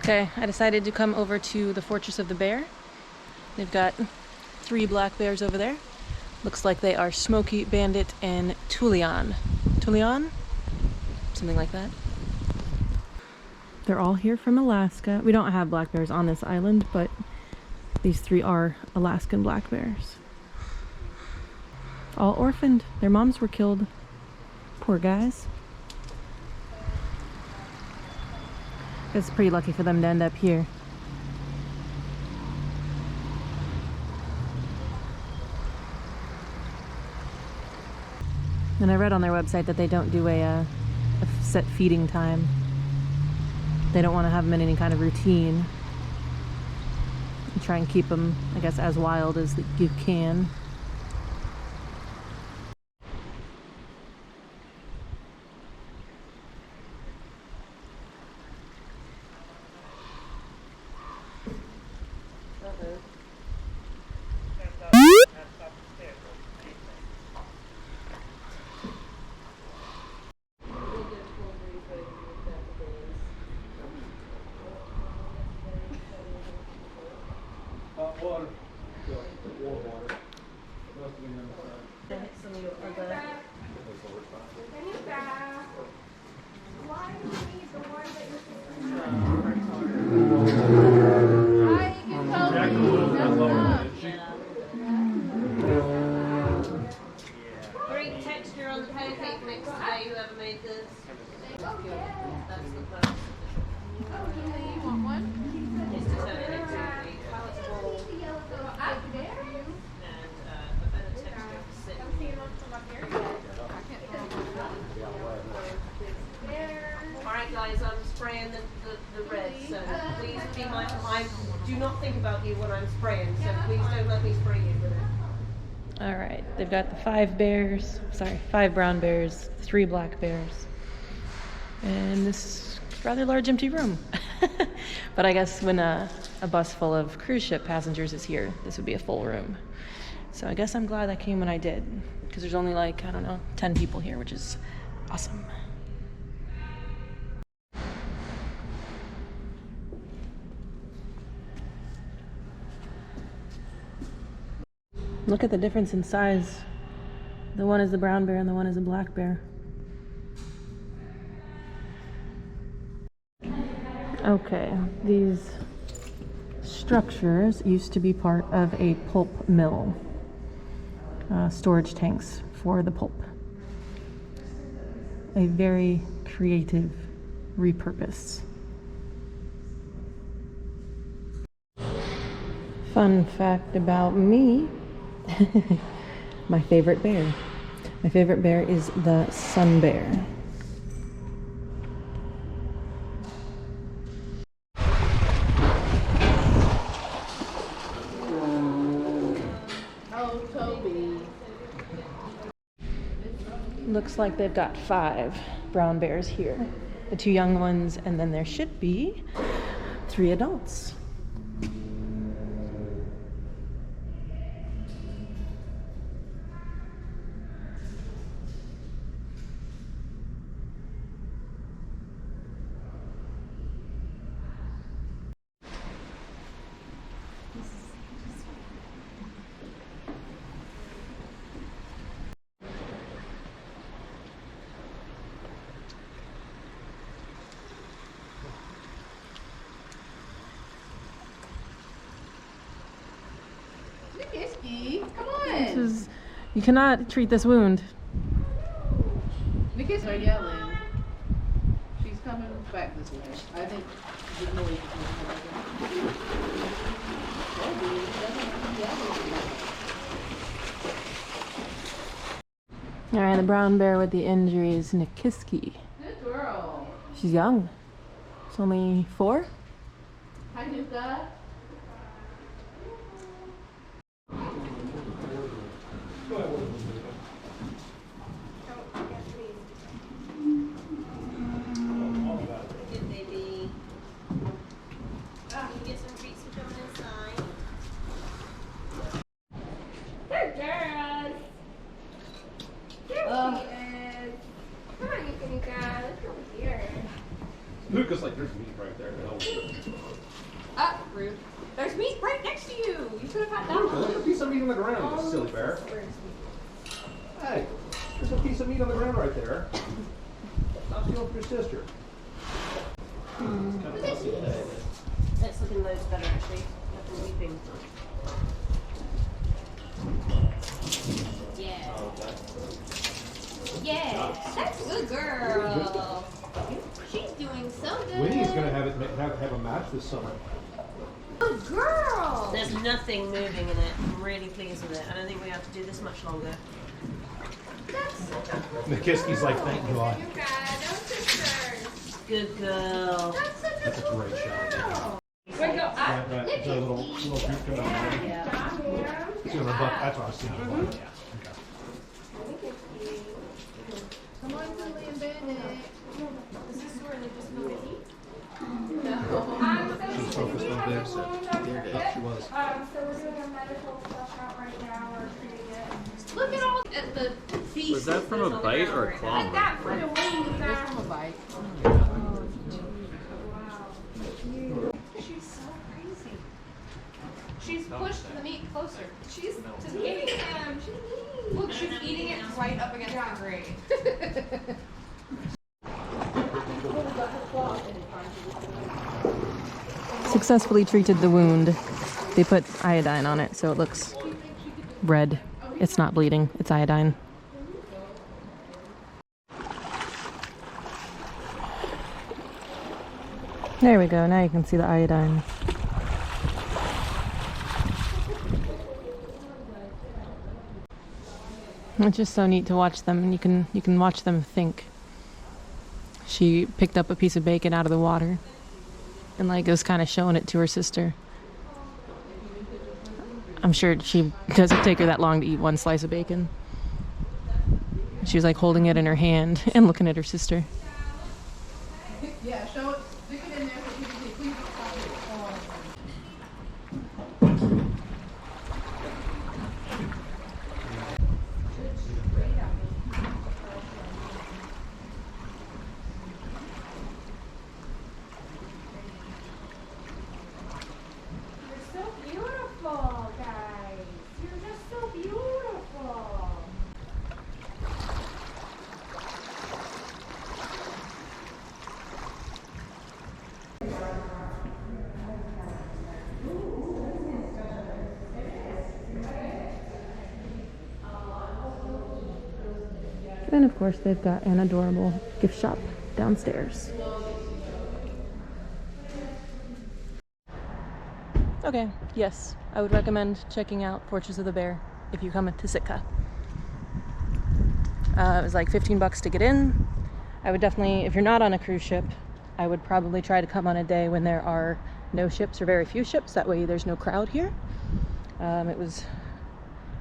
Okay, I decided to come over to the Fortress of the Bear. They've got 3 black bears over there. Looks like they are Smoky, Bandit, and Tulian. Tulian? Something like that. They're all here from Alaska. We don't have black bears on this island, but these 3 are Alaskan black bears. All orphaned. Their moms were killed. Poor guys. It's pretty lucky for them to end up here. And I read on their website that they don't do a set feeding time. They don't want to have them in any kind of routine. And try and keep them, I guess, as wild as you can. Water. Great texture on the pancake mix today, whoever made this. That's the first. You want one? Is to turn it into a palatable and a better texture to sit. Alright guys, I'm spraying the red, so please be mindful. I do not think about you when I'm spraying, so please don't let me spray you with it. Alright, they've got the 5 bears, sorry, 5 brown bears, 3 black bears, and this rather large empty room. But I guess when a bus full of cruise ship passengers is here, this would be a full room. So I guess I'm glad I came when I did, because there's only like, I don't know, 10 people here, which is awesome. Look at the difference in size. The one is the brown bear and the one is a black bear. Okay, these structures used to be part of a pulp mill. Storage tanks for the pulp. A very creative repurpose. Fun fact about me. My favorite bear. My favorite bear is the sun bear. Oh, Toby. Looks like they've got 5 brown bears here. The 2 young ones, and then there should be 3 adults. Come on. You cannot treat this wound. The kids are yelling. She's coming back this way. I think the noise is coming back. Alright, the brown bear with the injury is Nikiski. Good girl. She's young. She's only 4? Hi, Nuka. Good baby. You get some treats for coming inside. Good girls. There she is. Come on, you Kanika. Let's go here. Luca's like, there's meat right there. Rude. There's meat right next to you. You should have had that Luca, one. there's a piece of meat on the ground, you silly bear. Hey, there's a piece of meat on the ground right there. Stop stealing from your sister. That's looking loads better actually. After weeping. Yeah. Yeah. That's a good girl. She's doing so good. Winnie's gonna have a match this summer. Good girl. There's nothing moving in it. I'm really pleased with it. I don't think we have to do this much longer. That's such a good Nikiski's like, thank God. You guys, those sisters. Good girl. That's such a That's a good great shot. girl. The little group coming out. Yeah. It's gonna rebuff. That's what I was thinking. Yeah. Come on, Lily and Bennett. Is this where they just go to eat? She's focused on this. So She was. so we're doing a medical stuff out right now. We're treating it. Look at all at the feast. Was that from a bite or a claw? Look that for the wings. It's from a bite. She's so crazy. She's pushed the meat closer. She's eating him. Look, she's eating it right up against the grate. Successfully treated the wound. They put iodine on it, so it looks red. It's not bleeding, it's iodine. There we go, now you can see the iodine. It's just so neat to watch them, and you can watch them think. She picked up a piece of bacon out of the water and like was kind of showing it to her sister. I'm sure she doesn't take her that long to eat one slice of bacon. She was like holding it in her hand and looking at her sister. Yeah, show it. Stick it in there so you can see. Please don't stop it. You're so beautiful, guys. You're just so beautiful. And of course they've got an adorable gift shop downstairs. Okay, yes, I would recommend checking out Fortress of the Bear if you come to Sitka. It was like $15 to get in. I would definitely, if you're not on a cruise ship, I would probably try to come on a day when there are no ships or very few ships. That way there's no crowd here. It was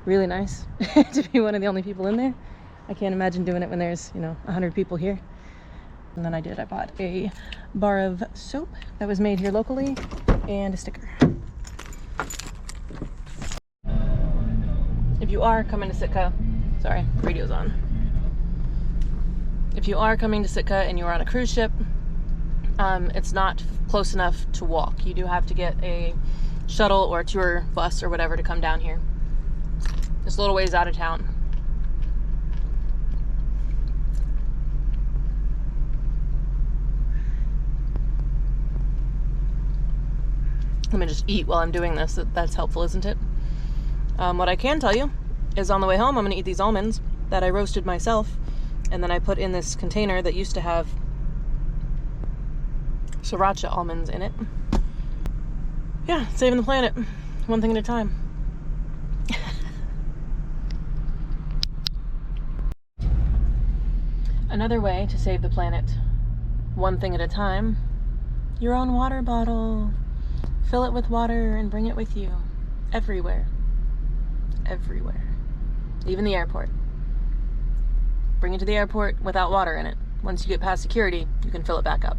really nice to be one of the only people in there. I can't imagine doing it when there's, 100 people here. And then I bought a bar of soap that was made here locally and a sticker. If you are coming to Sitka, sorry, radio's on. If you are coming to Sitka and you are on a cruise ship, it's not close enough to walk. You do have to get a shuttle or a tour bus or whatever to come down here. Just a little ways out of town. Let me just eat while I'm doing this. That's helpful, isn't it? What I can tell you is on the way home, I'm gonna eat these almonds that I roasted myself, and then I put in this container that used to have sriracha almonds in it. Yeah, saving the planet, one thing at a time. Another way to save the planet, one thing at a time, your own water bottle. Fill it with water and bring it with you. Everywhere. Everywhere. Even the airport. Bring it to the airport without water in it. Once you get past security, you can fill it back up.